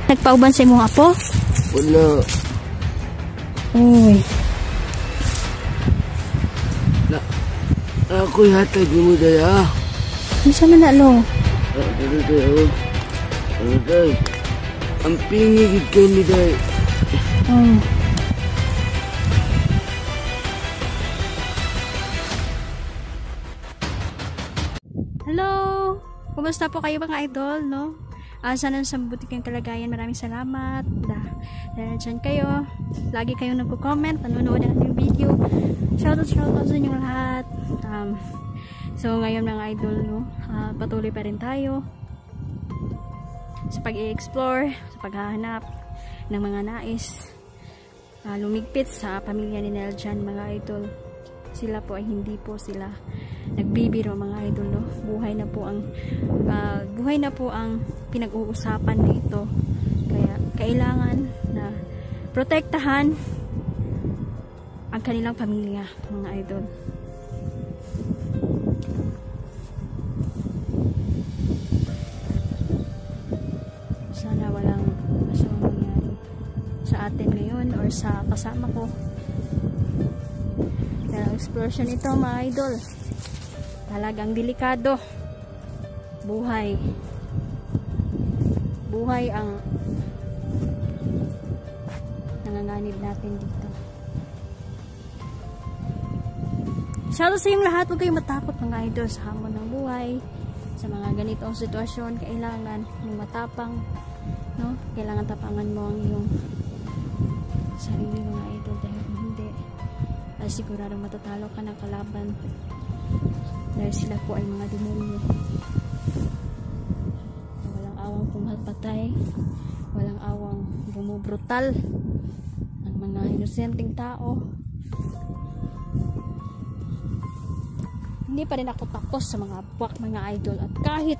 Nagpauban sa imong apo? Wala. Uy. Ako'y hatag mo daya. Ano sa manalo? Ano tayo? Ano tayo? Ang pingigid kayo ni day. Oh. Hello! Kumusta po kayo mga idol, no? Sana sa mabuti kayong kalagayan. Maraming salamat. Dahil dyan kayo. Lagi kayong nagko-comment, nanonood ng ating video. Shoutout sa inyong lahat. So ngayon mga idol, no? Patuloy pa rin tayo sa pag-i-explore, sa paghahanap ng mga nais lumigpit sa pamilya ni Neljan mga idol. Sila po ay hindi po sila nagbibiro mga idol, no? Buhay na po ang pinag-uusapan dito. Kaya kailangan na protektahan ang kanilang pamilya mga idol. Sana walang masamang mangyari sa atin ngayon or sa kasama ko. Dahil exploration ito mga idol, talagang delikado. Buhay ang nanganganib natin dito. Shoutout sa inyong lahat. Huwag kayong matakot mga idol sa hamon ng buhay. Sa mga ganitong sitwasyon, kailangan ng matapang, no? Kailangan tapangan mo ang iyong sarili mga idol, dahil kung hindi ay siguradong matatalo ka ng kalaban, dahil sila po ay mga demonyo. Walang awang pumapatay, walang awang bumubrutal ang mga inosenteng tao. Hindi pa rin ako tapos sa mga buwak mga idol, at kahit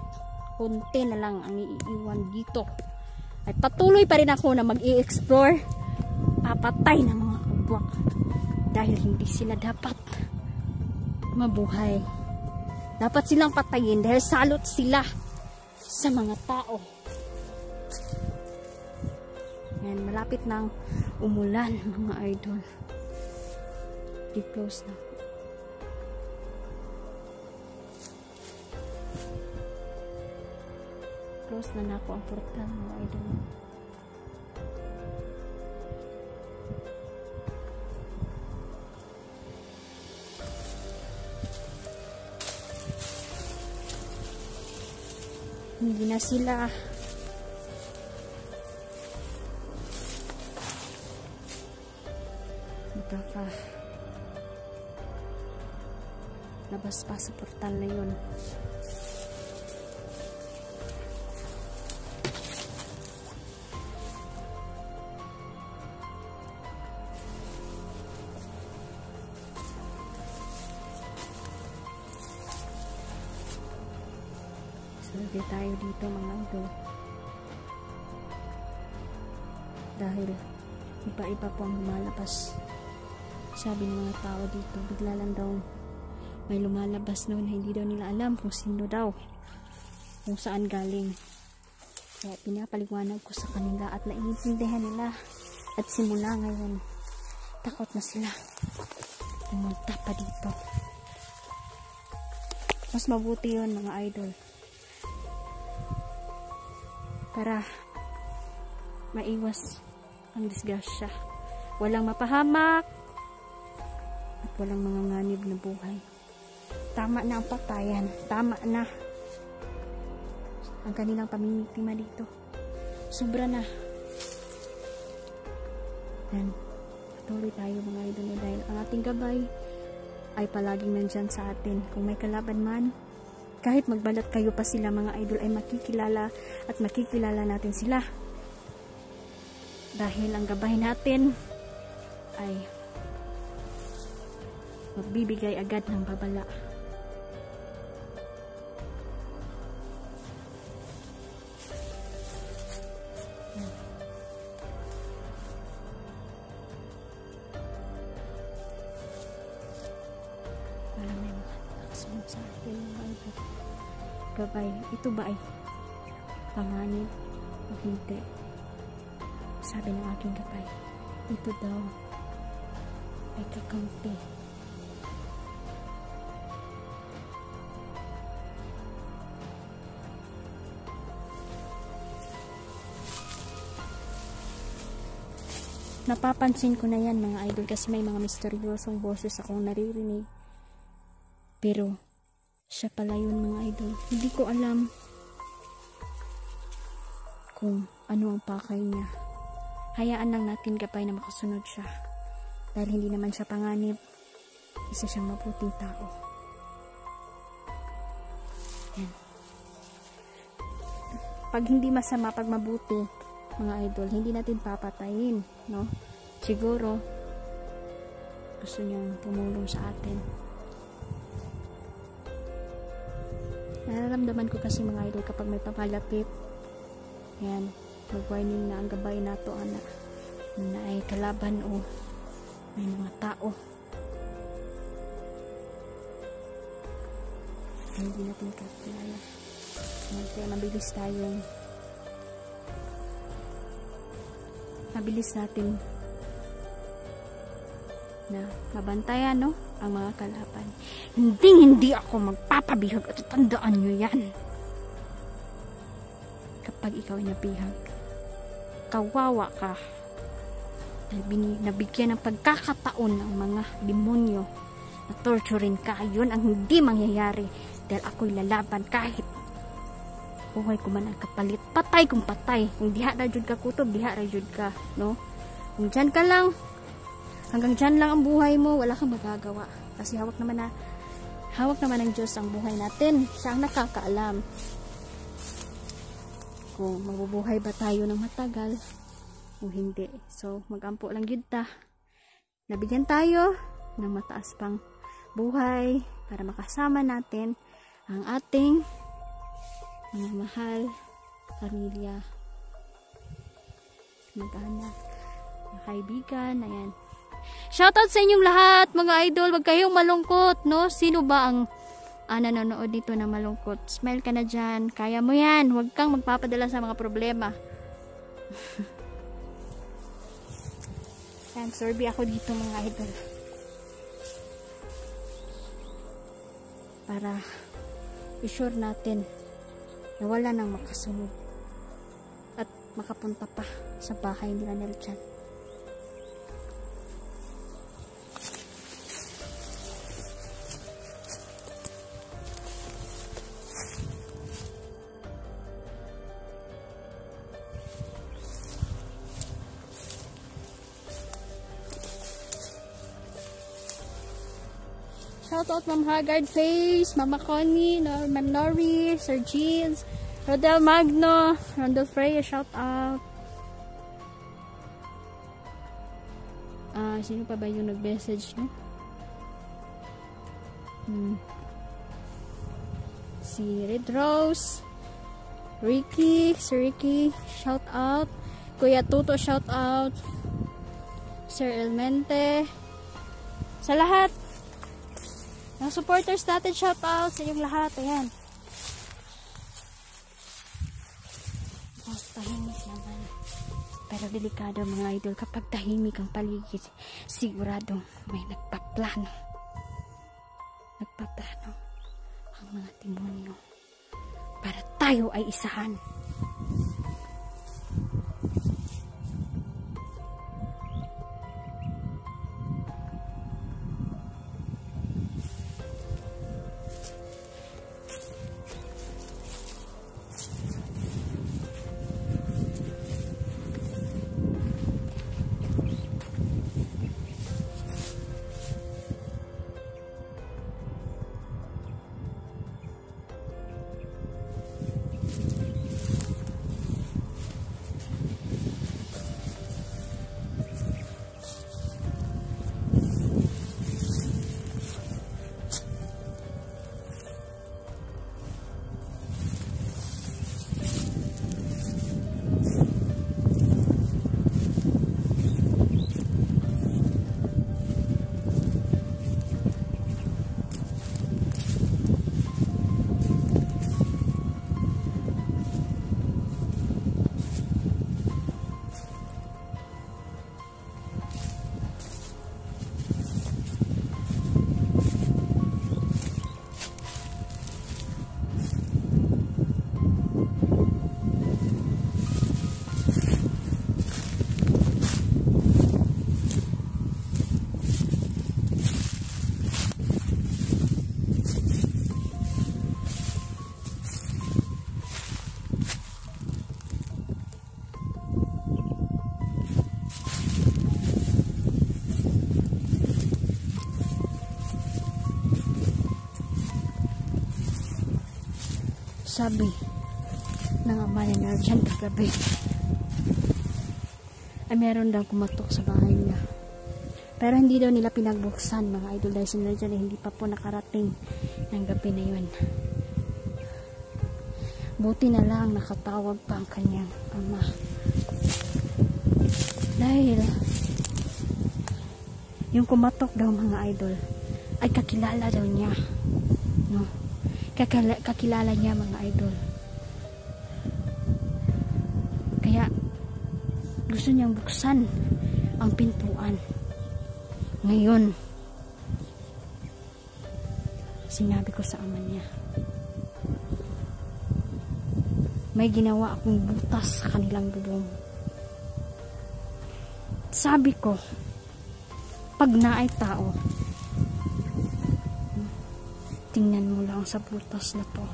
konti na lang ang iiwan dito, ay patuloy pa rin ako na mag-i-explore. Papatay ng mga buwak dahil hindi sila dapat mabuhay. Dapat silang patayin dahil salot sila sa mga tao. Yan, malapit nang umulan mga idol. Di-close na. Close na ako ang portal mga idol. Hindi na sila labas pa sa portal na yun. Salve tayo dito mga idol, dahil iba-iba po ang lumalabas. Sabi ng mga tao dito, bigla lang daw may lumalabas noon, hindi daw nila alam kung sino daw, kung saan galing. Kaya pinapaliwanag ko sa kanila at naiintindihan nila, at simula ngayon takot na sila pumunta pa dito. Mas mabuti yun mga idol, para maiwas ang disgrasya, walang mapahamak at walang manganganib na buhay. Tama na ang patayan, tama na ang kanilang paminiktima dito, sobra na. Yan, patuloy tayo mga idol, dahil ang ating gabay ay palaging nandyan sa atin. Kung may kalaban man, kahit magbalat kayo pa sila mga idol, ay makikilala at makikilala natin sila, dahil ang gabay natin ay magbibigay agad ng babala. Para may makasunod sa atin mga idol. Gabay, ito ba ay panganib o hindi? sabi ng aking gabay, ito daw ay kakampi. Napapansin ko na yan mga idol kasi may mga misteryosong boses akong naririnig. Pero siya pala yun mga idol. Hindi ko alam kung ano ang pakay niya. Hayaan lang natin gabay na makasunod siya. Dahil hindi naman siya panganib. Isa siyang mabuting tao. Yan. Pag hindi masama, pag mabuti, mga idol, hindi natin papatayin, no? Siguro gusto niyang tumulong sa atin. Nararamdaman ko kasi mga idol kapag may papalapit, yan, mag-warning na ang gabay nato na ay kalaban o may mga tao. Hindi natin kakilala. Kaya mabilis natin na mabantayan, no, ang mga kalaban. Hindi ako magpapabihag at tandaan nyo yan. Kapag ikaw ay nabihag, kawawa ka. Nabigyan ng pagkakataon ng mga demonyo na torturin ka. Yun ang hindi mangyayari dahil ako'y lalaban kahit buhay ko man ang kapalit. Patay kung patay. Kung diha na jud ka kutob, diha na jud ka, no? Kung dyan ka lang, hanggang dyan lang ang buhay mo, wala kang magagawa. Kasi hawak naman ng Diyos ang buhay natin. Siya ang nakakaalam kung mabubuhay ba tayo ng matagal o hindi. So, mag-ampo lang yun ta. Nabigyan tayo ng mataas pang buhay para makasama natin ang ating mga mahal, pamilya, mag-anak, mga kaibigan. Ayan. Shoutout sa inyong lahat, mga idol. Wag kayong malungkot, no? Sino ba ang nanonood dito na malungkot? Smile ka na dyan. Kaya mo yan. Huwag kang magpapadala sa mga problema. Ayan, sorry ako dito mga idol. Para i-sure natin na wala nang makasunod at makapunta pa sa bahay nila Nelchan. Shoutout Ma'am Haggard Face, Mama Connie, Ma'am Nori, Sir Jeans, Rodel Magno, Rondel Freya, shoutout. Sino pa ba yung nag-message, no? Si Red Rose, Ricky, Sir Ricky, shoutout. Kuya Tuto, shoutout. Sir Elmente, sa lahat ng supporters natin, shout out sa inyong lahat. Ayan. Tahimik naman. Pero delikado mga idol. Kapag tahimik ang paligid, sigurado may nagpaplano. Nagpaplano ang mga demonyo para tayo ay isahan. sabi ng ama niya dyan kagabi ay meron daw kumatok sa bahay niya. Pero hindi daw nila pinagbuksan mga idol dahil sila dyan hindi pa po nakarating ng gabi na yun. Buti na lang nakatawag pa ang kanyang ama. Dahil yung kumatok daw mga idol ay kakilala daw niya. No? Kakilala niya mga idol. Kaya gusto niyang buksan ang pintuan. Ngayon, sinabi ko sa ama niya, may ginawa akong butas sa kanilang bubong. Sabi ko, pag naay tao, tingnan mo lang sa butas na to.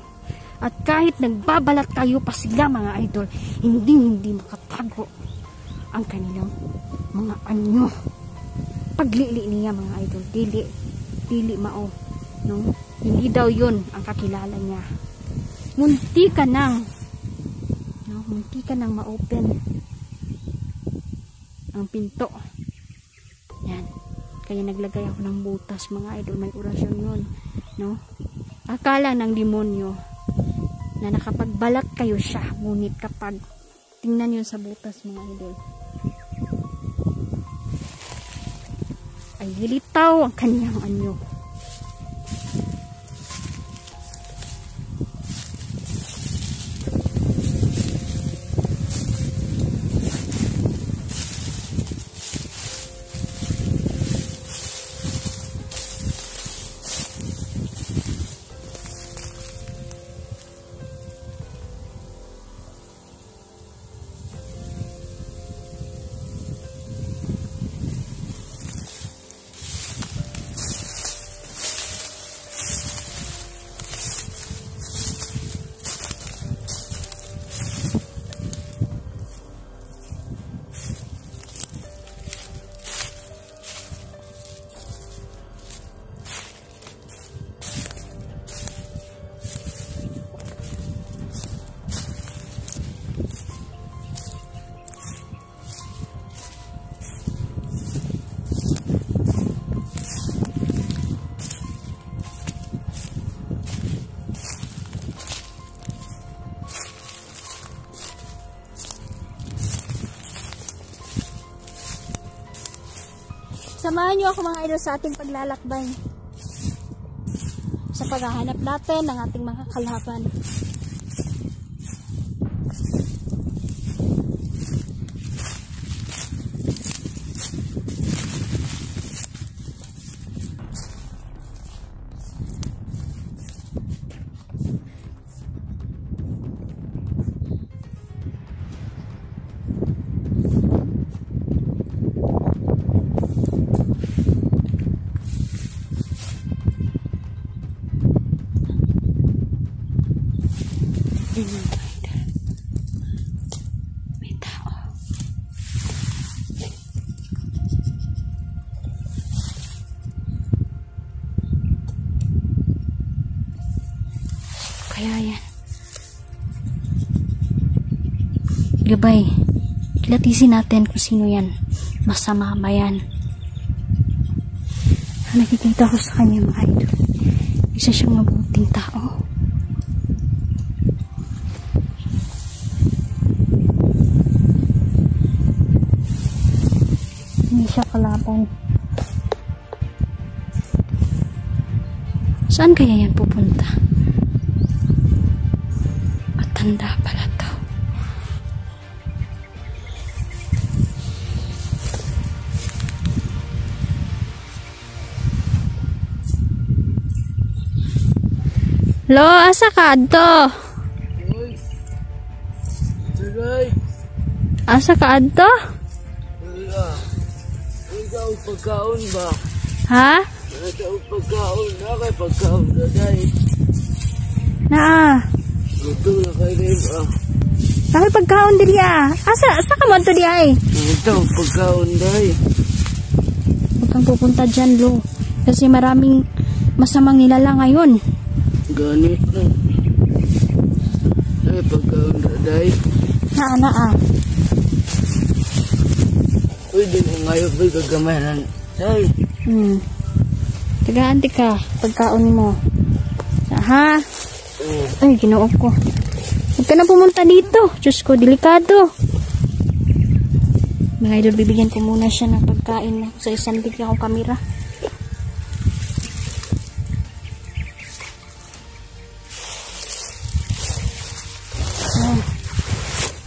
At kahit nagbabalat kayo pa sila mga idol, hindi makatago ang kanilang mga anyo. Paglili niya mga idol, dili mao, no? Hindi daw yun ang kakilala niya. Munti ka nang ma-open ang pinto. Yan. Kaya naglagay ako ng butas mga idol, may orasyon yun, no? Akala ng demonyo na nakapagbalat kayo siya, ngunit kapag tingnan yun sa butas mga idol, ay lilitaw ang kanyang anyo. Samahan niyo ako mga idol sa ating paglalakbay sa paghahanap natin ng ating mga kalaban. May tao. Kaya yan. Gabay. Kilatisin natin kung sino yan. Masama ba yan? Nakikita ko sa kanya mga idol. Isa siyang mabuting tao. Siya kalaban. Saan kaya yan pupunta? Matanda pala to. Lo, asa ka adto? Asa ka adto? Pagkaon ba? Ha? Pagkaon na kay pagkaon na dahil. Na. Gusto na kayo rin ah. Bakit pagkaon diri ah? Asa ka mo to di ay? Ito pagkaon dahil. Huwag kang pupunta dyan lo. Kasi maraming masamang nilala ngayon. Ganit na. Ay, pagkaon na, day. Naa. Pwede mo ngayon ba kagamayan, day? Tagaan ka, pagkaon mo. Ha? Ay, ginoo ko. Huwag ka na pumunta dito. Diyos ko, delikado. Mga idol, bibigyan ko muna siya ng pagkain na sa isang bigyan akong kamera.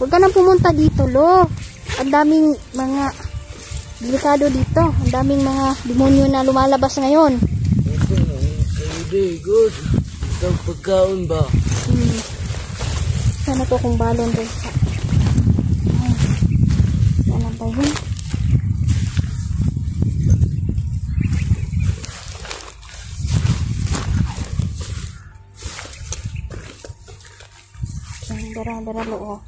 Huwag ka na pumunta dito, lo. Ang daming mga delikado dito. Ang daming mga demonyo na lumalabas ngayon. Day, good. Ikaw pagkaon ba? Sana to kung balon rin sa... Ano ba yun? Dara loo.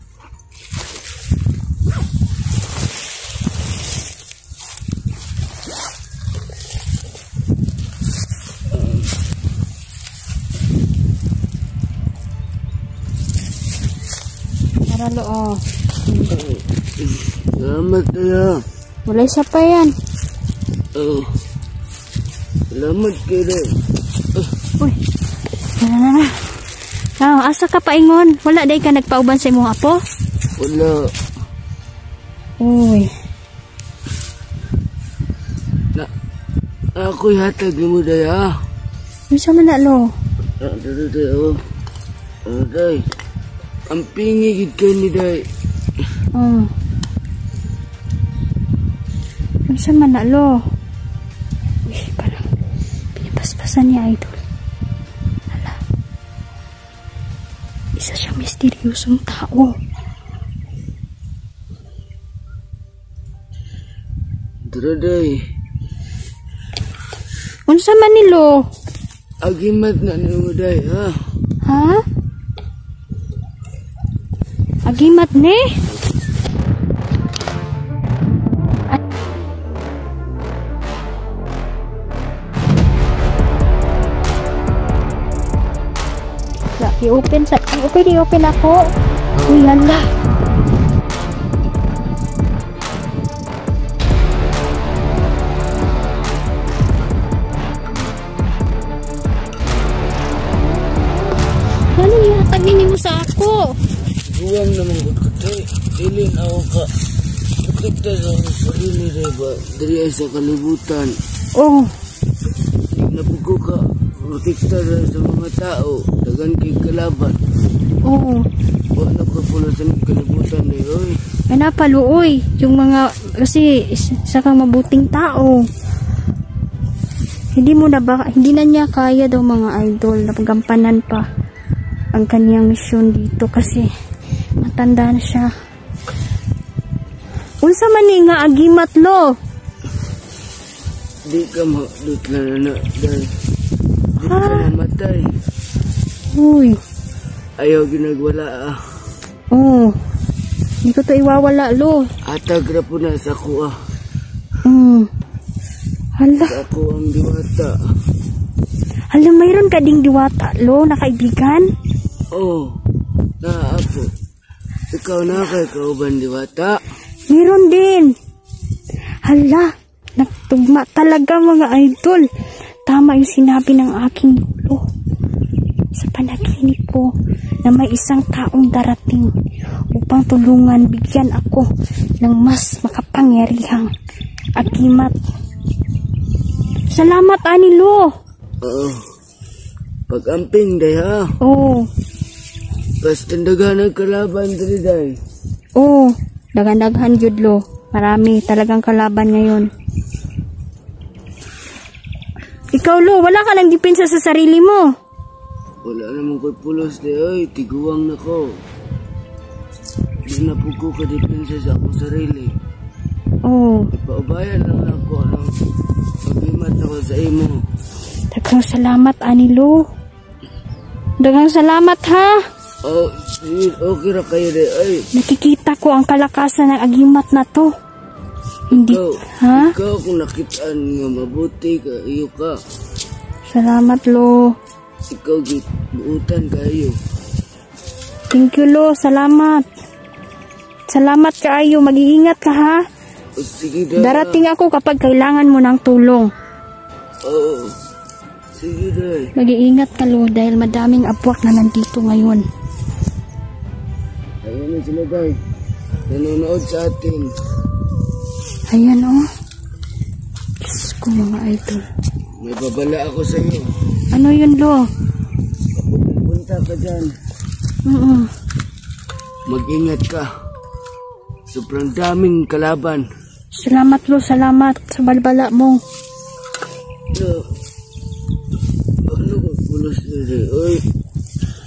Loo. Salamat kaya. Wala isa pa yan. Salamat kaya. Uy. Asa ka paingon? Wala day ka nagpauban sa imong apo? Wala. Uy. Ako'y hatag mo day ha. Bisa man na lo. Day. Ang pingigid ka ni day. Bisa man na lo. Uy, parang pinapaspasan niya idol. Hala. Isa siyang misteryosong tao. Tara day. Unsa man ni lo? Agimat na mo day ha. Ha? Agimat ne? I-open ako. Uy, hala. Ano ihatagin mo sa ako? Buwang naman ko tay. Dilin ako ka. Protekta sa sarili day ba? Dari ay sa kalibutan. Oh. Napugo ka. Protekta sa mga tao. Dagan kay kalaban. Oo. Wala ko pula sa kalibutan na yun. Ay napaluoy. Yung mga, kasi isa kang mabuting tao. Hindi na niya kaya daw mga idol na pagampanan pa ang kaniyang misyon dito kasi matanda na siya. Unsa man ni nga agimat lo? Di ka mahdot na dahil di ka mamatay. Uy. Ayaw ginagwala Oo. Hindi ko to iwawala lo. Atag na po na sa kuha. Hala. Sa ako ang diwata. Hala, mayroon ka ding diwata lo na kaibigan? Oo. Naapo. Ikaw na kay kauban diwata. Meron din. Hala. Nagtugma talaga mga idol. Tama yung sinabi ng aking lolo. Sa panaginip ko na may isang taong darating upang tulungan bigyan ako ng mas makapangyarihang agimat. Salamat, Anilo. Oo. Pag-amping day ha. Oo. Basta dagan ang kalaban dali day. Oo. Dagan-daghan jud lo. Marami talagang kalaban ngayon. Ikaw lo, wala ka lang depensa sa sarili mo. Wala naman ko'y pulos day. Ay, tiguang na ko. Di na po ko kadepensa sa akong sarili. Oo. Ipaubayan lang ako ng pag-imat ako sa imo. Daghang salamat, Anilo. Daghang salamat, ha? Oh, okay ra kayo day. Ay, Nakikita ko ang kalakasan ng agimat na to. Hindi, ha? ikaw kung nakitaan nga mabuti ka, iyo ka. Salamat, lo. Ikaw buutan kayo. Thank you, Lo. Salamat. Salamat kaayo. Mag-iingat ka, ha? Sige, day. Darating ako kapag kailangan mo ng tulong. Oo. Sige, day. Mag-iingat ka, Lo, dahil madaming abwak na nandito ngayon. Ayun na sila, day. Nanonood sa atin. Ayan, oh. Diyos ko, mga idol. May babala ako sa iyo. Ano yun, Lo? Kapag pupunta ka dyan, mag-ingat ka. Sobrang daming kalaban. Salamat, Lo. Salamat sa balbala mo. Ano ka pulos nila? Oy,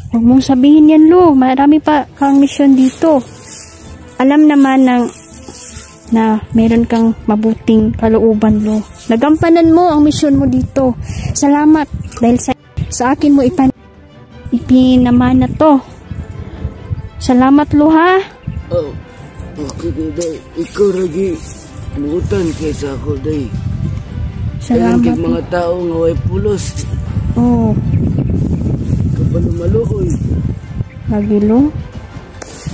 Huwag mong sabihin yan, Lo. Marami pa kang misyon dito. Alam naman na meron kang mabuting kalooban, Lo. Nagampanan mo ang misyon mo dito. Salamat dahil sa akin mo ipinaman na to. Salamat, Lo, ha? oh. Okay, day. Ikaw lagi. Lutan kaysa ako, day. Salamat. Salamat. Mga tao nga way pulos. Oh, Kapalumaluoy. lagi, Lo.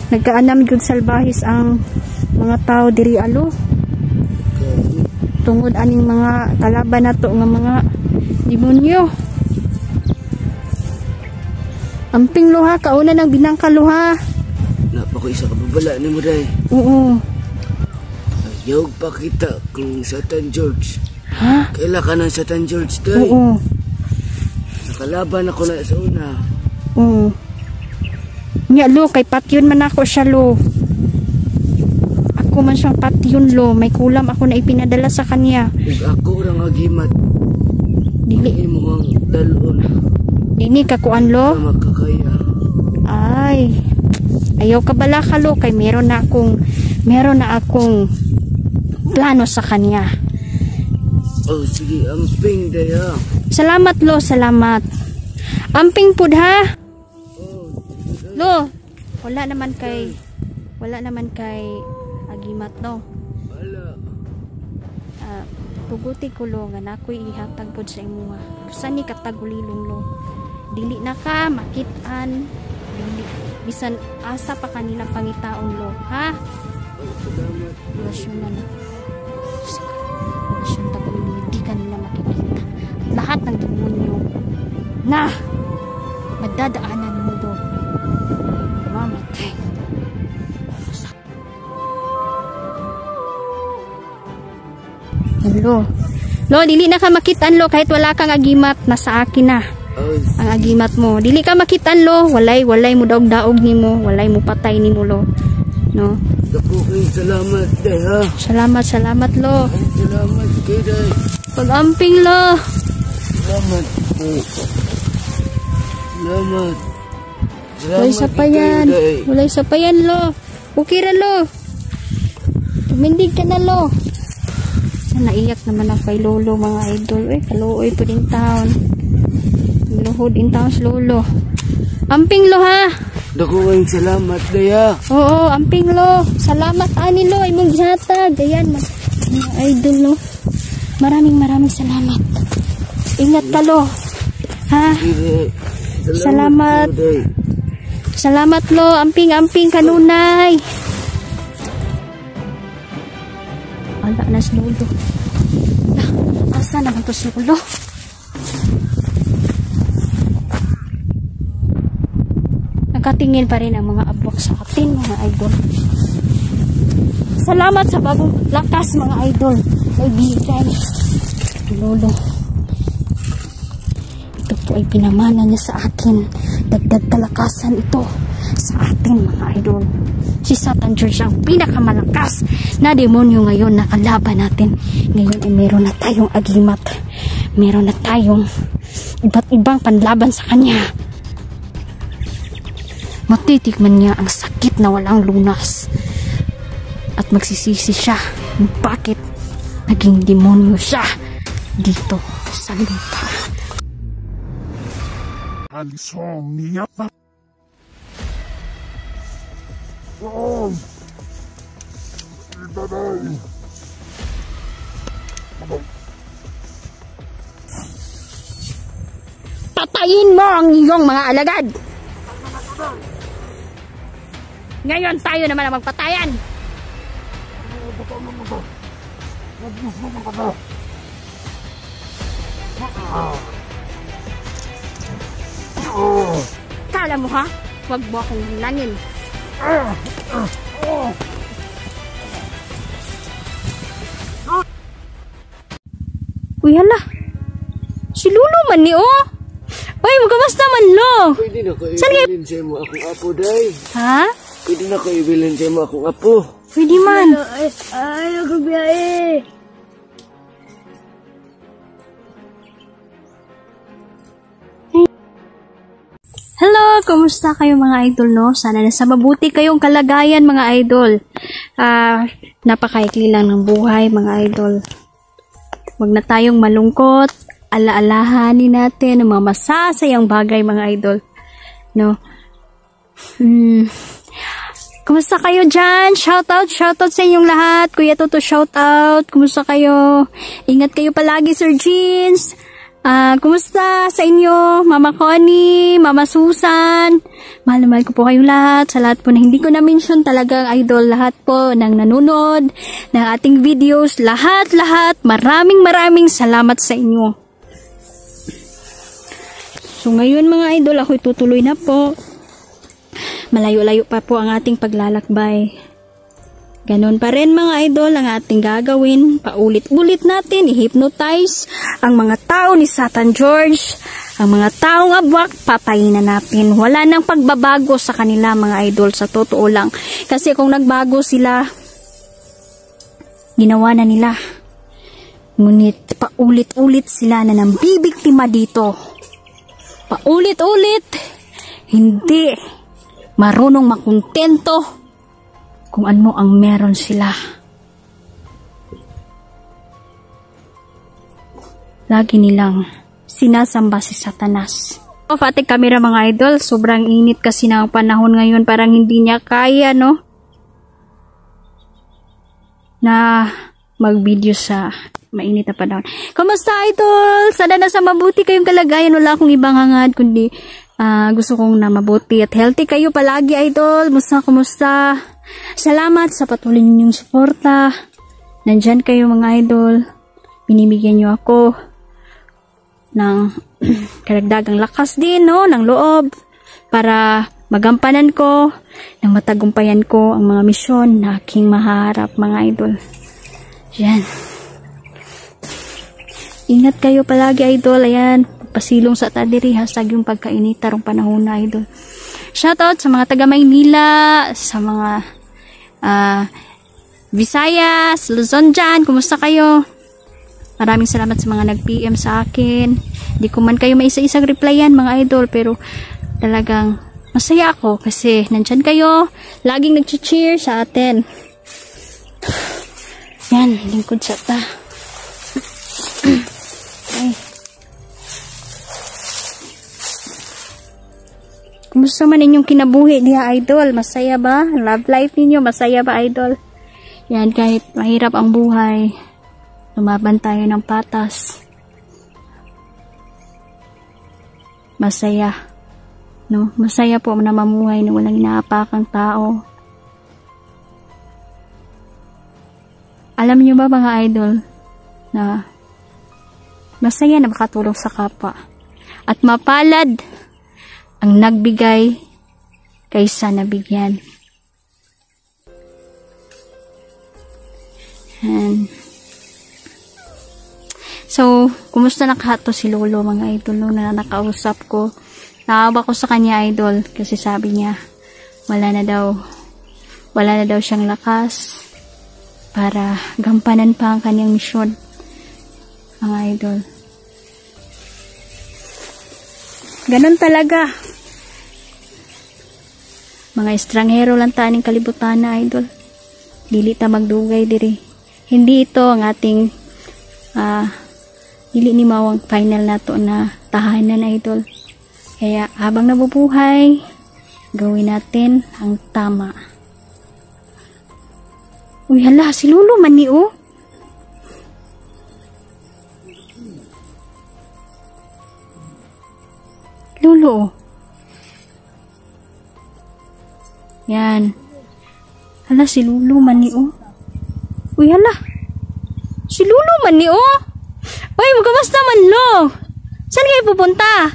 Nagkaanam yung salbahis ang mga tao diri, alo. Tungod aning mga kalaban na to nga mga demonyo. Amping, Lo, ha? Kauna ng binangka, Lo, ha? Napako isa ka babala ni mo, day. Oo. Ayaw pa kita kung Satan George. Ha? Kaila ka ng Satan George, day. Oo. Nakalaban ako na sa una. Oo. Nya, Lo, kay patyon man ako siya, Lo. Ako man siyang patyon, Lo. May kulam ako na ipinadala sa kanya. Ug ako rang agimat. Dili, Mo ang dalon. dini kakuan, Lo. Ka makakaya. Ay. Ayaw ka bala ka, Lo, kay meron na akong plano sa kanya. Oh, sige, amping, day, ha. Salamat, Lo, salamat. Amping pud, ha? Lo, wala naman kay agimat, no. Wala. Tuguti ko, Lo, nga nakoy ihatag pod sa imo. Kusa ni katagulilong, Lo. Dili na ka makitaan. Dili bisan asa pa kanila pangitaon, Lo, ha? Oh, salamat. Orasyon na na. Orasyon tagulilong, hindi ka nila makikita. Lahat ng demonyo na madadaanan mo, do mamatay. Lo, dili na ka makitaan, Lo, kahit wala kang agimat, nasa akin na Oh, ang agimat mo. Dili ka makitaan, Lo, walay mo daog-daog nimo, walay mo patay nimo, Lo, no. dako kay salamat, day, ha. Salamat, Lo. Ay, salamat kay day. Pag-amping, Lo. Salamat. Oh. Salamat. Walay sa payan. Walay sa payan, Lo. Okay ra, Lo. Tumindig ka na, Lo. Naiyak naman ako kay Lolo, mga idol. Kaluoy po din taon. Luhod din taon sa Lolo. Amping, Lo, ha? Dako kay salamat, day, ha. Oo, amping, Lo. Salamat, ani, Lo. Imong gihatag. Ayan, mga idol, Lo. Maraming salamat. Ingat ka, Lo. Ha? Sige. Salamat. day. Salamat, Lo. Amping kanunay. Wala na si Lolo. Asa naman to si Lolo? Nakatingin pa rin ang mga abwak sa atin, mga idol. Salamat sa bagong lakas, mga idol. Kaibigan. Lolo. Ito po ay pinamana niya sa akin. Dagdag kalakasan ito sa atin, mga idol. Si Satan George ang pinakamalakas na demonyo ngayon na kalaban natin. Ngayon ay meron na tayong agimat. Meron na tayong iba't ibang panlaban sa kanya. Matitikman niya ang sakit na walang lunas. At magsisisi siya kung bakit naging demonyo siya dito sa lupa. Alisong niya pa. Oh! Itanay! Patayin mo ang iyong mga alagad! Ngayon tayo naman ang magpatayan. Kala mo ha? Huwag mo akong hilangin. Uy, hala. Si Lulu man ni, oh. Uy, magkamusta man, lo? Pwede na ko ibilin sa mo akong apo, day. Ha? Pwede na ko ibilin sa mo akong apo. Pwede man. Ay, nagbiyahe. Hello, kumusta kayo mga idol, no? Sana nasa mabuti kayong kalagayan mga idol. Napakaikli lang ng buhay mga idol. Huwag na tayong malungkot. Alaalahanin natin ang mga masasayang bagay mga idol. No? Kumusta kayo dyan? Shoutout sa inyong lahat. Kuya Toto, shoutout. Kumusta kayo? Ingat kayo palagi, Sir Jeans. Kumusta sa inyo, Mama Connie, Mama Susan? Mahal na mahal ko po kayong lahat. Sa lahat po na hindi ko na-mention, talagang idol lahat po ng nanonood ng ating videos. Lahat. Maraming salamat sa inyo. So ngayon mga idol, ako'y tutuloy na po. Malayo-layo pa po ang ating paglalakbay. Ganon pa rin mga idol ang ating gagawin. Paulit-ulit natin i-hypnotize ang mga tao ni Satan George. Ang mga taong abwak, patayin na natin. Wala nang pagbabago sa kanila mga idol, sa totoo lang. Kasi kung nagbago sila, ginawa na nila. Ngunit paulit-ulit sila na nambibiktima dito. Paulit-ulit. Hindi marunong makontento kung ano ang meron sila. Lagi nilang sinasamba si Satanas. Patik camera mga idol, sobrang init kasi ng panahon ngayon, parang hindi niya kaya, no? Na mag-video sa mainit na panahon. Kamusta idol? Sana nasa mabuti kayong kalagayan. Wala akong ibang hangad kundi gusto kong na mabuti at healthy kayo palagi idol. Kumusta? Salamat sa patuloy ninyong suporta. Nandyan kayo mga idol. Binibigyan nyo ako ng karagdagang lakas din, no? Ng loob para magampanan ko, ng matagumpayan ko ang mga misyon na aking maharap mga idol. Yan. Ingat kayo palagi idol. Ayan. Pasilong sa tadiri. Hashtag yung pagkainitarong panahon na idol. Shoutout sa mga taga Maynila, sa mga Visayas, Luzon dyan. Kumusta kayo? Maraming salamat sa mga nag-PM sa akin. Di ko man kayo may isa-isang replyan mga idol, pero talagang masaya ako kasi nandyan kayo. Laging nag-cheer sa atin. Yan, lingkod sa ta. Okay. Kumusta man inyong kinabuhi niya idol? Masaya ba? Love life ninyo? Masaya ba idol? Yan, kahit mahirap ang buhay, lumaban tayo ng patas. Masaya. No? Masaya po na mamuhay na walang inaapakang tao. Alam niyo ba mga idol na masaya na makatulong sa kapwa at mapalad ang nagbigay kaysa nabigyan. And so, kumusta nakahato si Lolo mga idol na nakausap ko? Naawa ko sa kanya idol kasi sabi niya wala na daw siyang lakas para gampanan pa ang kanyang misyon mga idol. Ganon talaga. Mga estranghero lang taning kalibutan na idol. Dili ta magdugay diri. Hindi ito ang ating dili ni mawang final nato na tahanan idol. Kaya habang nabubuhay, gawin natin ang tama. Uy hala, si Lolo man ni oh. Lolo. Yan. Hala, si Lulu man ni oh. Uy, hala. Si Lulu man ni oh. Uy, magkamusta man lo? Saan kayo pupunta?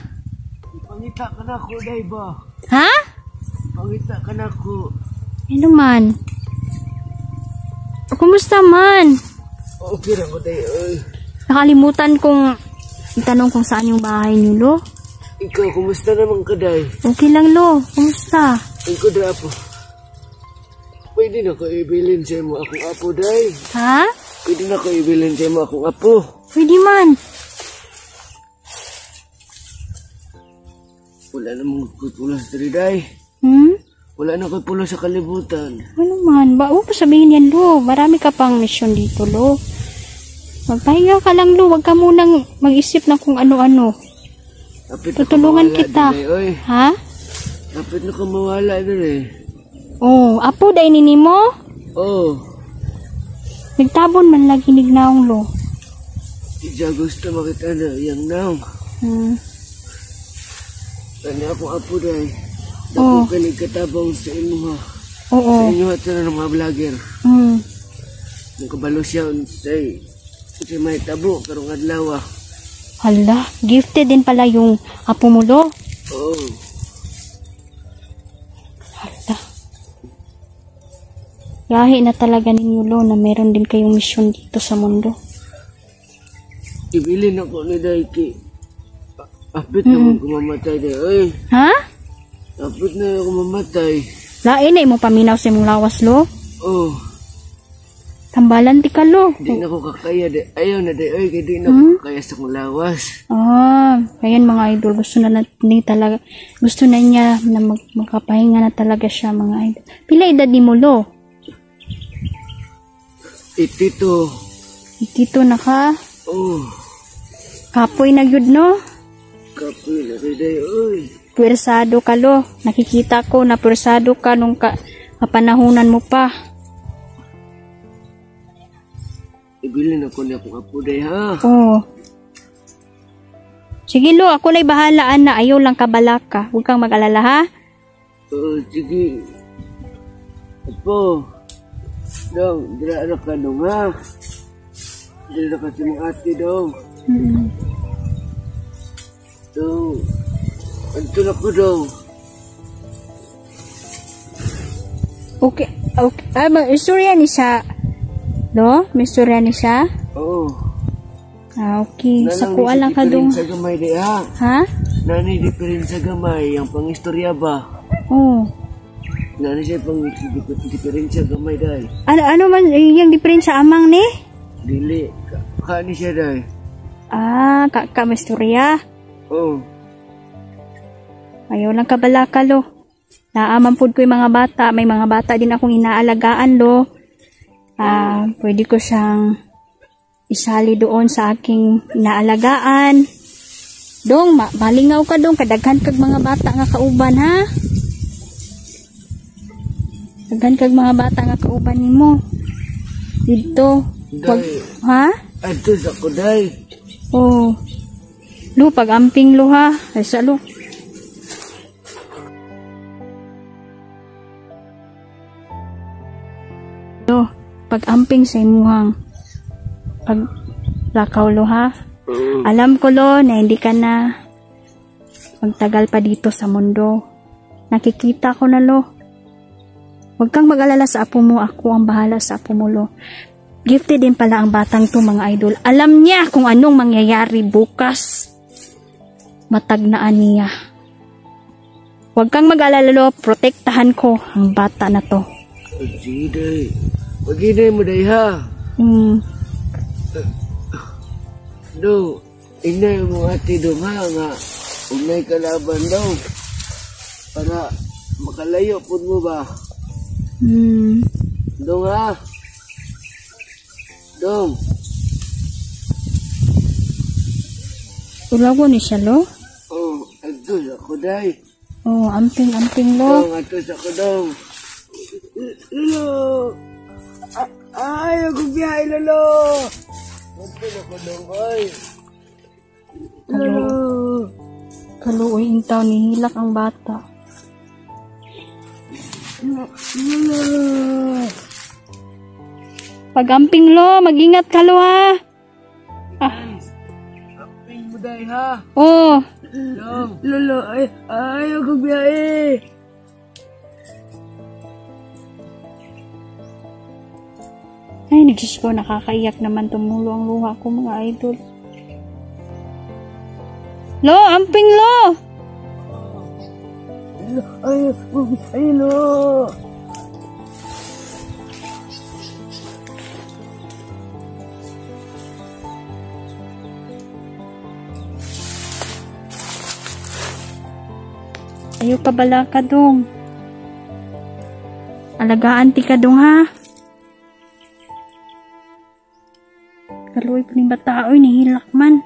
Pangita ka na ko, day ba? Ha? Pangita ka na ko. Ano man? Kumusta man? Okay na ko, day. Ay. Nakalimutan kong itanong kung saan yung bahay niyo, lo. Ikaw, kumusta naman ka, day? Okay lang, lo. Kumusta? Ikaw, day, apo. Pwede na ko ibilin sa mo akong apo, day. Ha? Pwede na ko ibilin sa mo akong apo. Pwede man. Wala namang pulos dali, day. Wala na ko pulos sa kalibutan. Ano man? Ba, huwag pa sabihin yan, lo. Marami ka pang mission dito, lo. Magpahinga ka lang, lo. Huwag ka munang mag-isip ng kung ano-ano. Tutulungan kita. Ha? Kapit na ka mawala dali. Oh, apo day nini mo? Oh. Nagtabon man lagi nignaong lo. Ija gusto makita na yang naong. Kanya akong apo day. Dako kanig katabang sa inyo ha. Oo. Sa inyo at ng mga vlogger. Nung kabalo siya unsay may tabo karong adlaw. Hala, gifted din pala yung apo mo lo. Oo. Hala. Lahi na talaga ninyo lo na meron din kayong mission dito sa mundo. Ibilin ako ni Daiki. Apit na mo kumamatay day. Ay. Ha? Apit na ako mamatay. Lain na mo paminaw sa imong lawas lo. Oh. Tambalan ti ka lo. Di na ko kakaya day. Ayaw na day. Ay, di na ko kakaya sa kong lawas. Ayan mga idol. Gusto na ni talaga. Gusto na niya na magkapahinga na talaga siya mga idol. Pila edad ni mo lo? Itito. Itito na ka? Oh. Kapoy na gyud no? Kapoy na day. Ay. Puwersado ka lo. Nakikita ko na puwersado ka nung kapanahunan mo pa. Ibilin ako na akong apo day ha. Oo. Sige lo, ako na'y bahalaan na ayaw lang kabalaka. Huwag kang mag-alala ha. Oo, sige. Apo. Dong, dira na ka dong ha. Dira na ka sa mga ate dong. Dong. Anto na ko dong. Okay. Istorya ni siya. No? May istorya ni siya? Oo. Okay. Sa kuha lang ka dong. Sa gamay di ha. Ha? Nani di pa rin sa gamay. Ang pangistorya ba? Oo. Nani siya pang diferensya gamay day. Ano man yung diferensya amang ni? Dili. Kani siya day. May istorya. Oo. Ayaw lang kabalaka lo. Naaman po ko yung mga bata. May mga bata din akong inaalagaan lo. Pwede ko siyang isali doon sa aking inaalagaan. Dong, malingaw ka dong. Kadaghan kag mga bata nga kauban ha. Daghan kag mga bata nga kauban nimo. Dito. Ha? Adto sa kuday. Oh. Lo, pag-amping lo ha. Ay sa lo. Lo, pag-amping sa imuhang pag-lakaw lo ha. Alam ko lo na hindi ka na magtagal pa dito sa mundo. Nakikita ko na lo. Huwag kang mag-alala sa apo mo. Ako ang bahala sa apo mo lo. Gifted din pala ang batang to mga idol. Alam niya kung anong mangyayari bukas. Matagnaan niya. Huwag kang mag-alala lo. Protektahan ko ang bata na to. Sige day. Maginay mo day ha. Do, inay mo ate do ha nga. Unay kalaban daw. Para makalayo po mo ba? Dong ha. Dong. Ulago ni siya lo? Oh, ato sa kuday. Oh, amping lo. Dong, ato sa kudong. Lolo. Ay, ako biyahe lolo. Ato sa kudong ay. Lolo. Kaluoy intaw ni hilak ang bata. Pagamping lo, mag-ingat ka lo ha. Amping mo day ha. Oh, Lolo, ayaw ko biyahe. ay nagsis ko, nakakaiyak naman tumulo ang luha ko mga idol. Lo, amping lo. Ayaw ko biyahe, lo. Ayaw ka bala ka dong. Alagaan ti ka dong ha. Kaluoy po ni bata oy, nihilak man.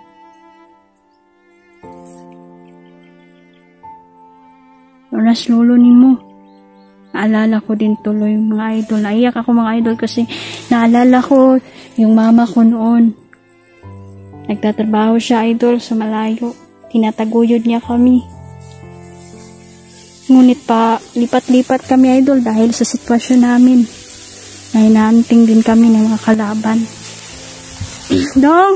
Oras lolo ni mo. Naalala ko din tuloy mga idol. Naiyak ako mga idol kasi naalala ko yung mama ko noon. Nagtatrabaho siya idol sa malayo. Tinataguyod niya kami. Ngunit pa lipat-lipat kami idol dahil sa sitwasyon namin. Nahinanting din kami ng mga kalaban. Dong,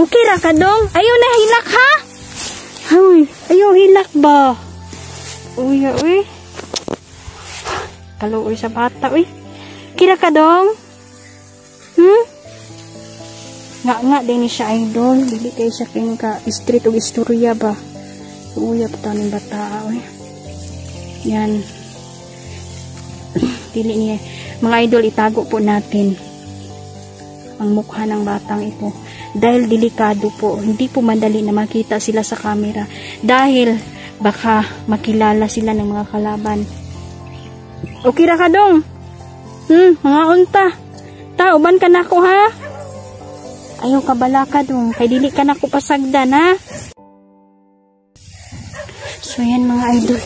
okay ra ka dong? Ayaw na hilak ha? Uy, ayaw hilak ba? Uy, uy. Kaluoy sa bata, uy. Kira ka dong? Nga din ni siya idol. Dili kayo siya kayong ka-street o istorya ba? Uy, pa ng bata, uy. Yan. Dili niya. Mga idol, itago po natin ang mukha ng batang ito. Dahil delikado po. Hindi po madali na makita sila sa camera. Dahil baka makilala sila ng mga kalaban. Okay ra ka dong? Mga unta. Uban ka na ko ha? Ayaw ka bala ka dong. Kay dili ka na ko pasagdan ha? So yan mga idol.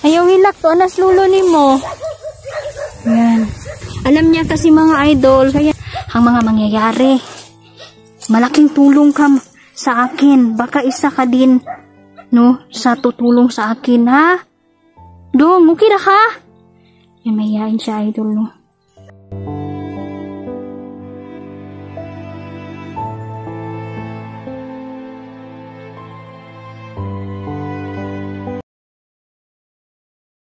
Ayaw hilak to, anas lulo ni mo. Yan. Alam niya kasi mga idol, kaya ang mga mangyayari. Malaking tulong ka sa akin. Baka isa ka din, no, sa tutulong sa akin, ha? Dong, okay na ka? Yan, mayayain siya idol, no.